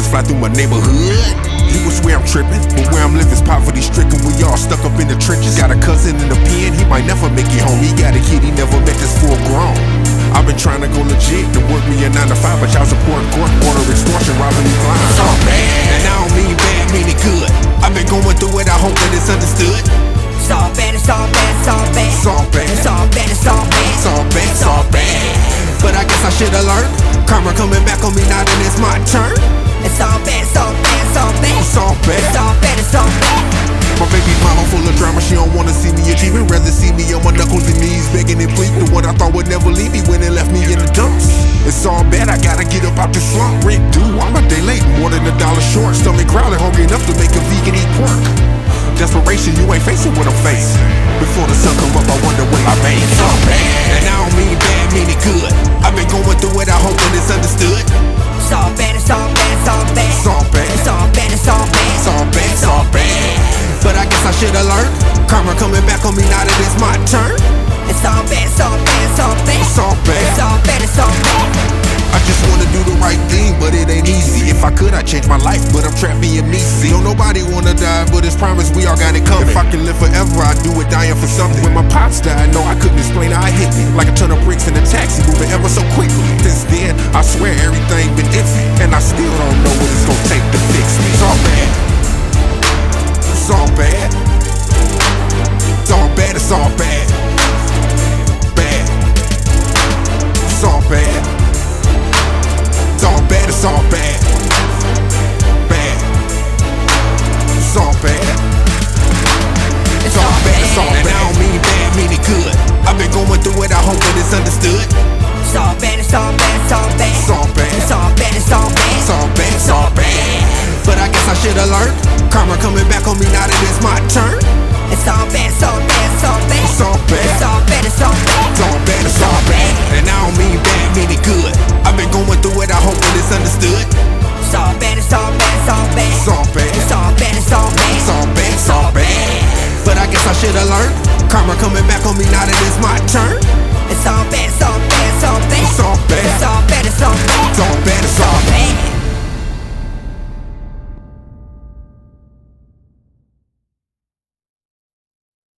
fly through my neighborhood. You would swear I'm tripping, but where I'm living's poverty stricken. We all stuck up in the trenches. Got a cousin in the pen, he might never make it home. He got a kid he never met that's full grown. I've been trying to go legit to work me a 9 to 5, but y'all support court, order extortion, robbing me blind. It's all bad, and I don't mean bad, mean it good. I've been going through it, I hope that it's understood. It's all bad, it's all bad, it's all bad. It's all bad, it's all bad, it's all bad. It's all bad, it's all bad. But I guess I should've learned. Karma coming back on me now, then it's my turn. It's all bad, it's all bad, it's all bad. It's all bad, it's all bad, it's all bad. My baby mama full of drama, she don't wanna see me achieving. Rather see me on my knuckles and knees begging and pleading. The one I thought would never leave me when it left me in the dumps. It's all bad, I gotta get up out this slump. Rent due, I'm a day late, more than $1 short. Stomach growling, hungry enough to make a vegan eat pork. Desperation, you ain't facing what I'm facing. Before the sun come up, I wonder will I make it. It's all bad, and I don't mean bad, mean it good. I've been going through it, I hope that it's understood. It's all bad, it's all bad, it's all bad. It's all bad, it's all bad, it's all bad. It's all bad, it's all bad. But I guess I should've learned. Karma coming back on me now that it's my turn. It's all bad, it's all bad, it's all bad. It's all bad, it's all bad, it's all bad. I just wanna do the right thing, but it ain't easy. If I could, I'd change my life, but I'm trapped being me. See, don't nobody wanna die, but it's promised we all got it coming. If I can live forever, I'd do it dying for something. When my pops died, no, I couldn't explain how it hit me. Like a ton of bricks in a taxi, moving ever so quickly. Since then, I swear everything been iffy, and I still don't know what it's gonna take to fix me. It's all bad. It's all bad. It's all bad, it's all bad. Bad. It's all bad. It's all bad, it's all bad. Bad. It's all bad. It's all bad, it's all bad. And I don't mean bad, mean it good. I've been going through it, I hope that it's understood. It's all bad, it's all bad, it's all bad. It's all bad. It's all bad, it's all bad. It's all bad, it's all bad. But I guess I should've learned. Karma coming back on me now that it's my turn. It's all bad, it's all bad, it's all bad. It's all bad. It's all bad, it's all bad. It's all bad, it's all bad. And I don't mean bad, mean it good. I've been going through it, I hope that it's understood. It's all bad, it's all bad, it's all bad. It's all bad. It's all bad, it's all bad. It's all bad, it's all bad. But I guess I should've learned. Karma coming back on me now that it's my turn.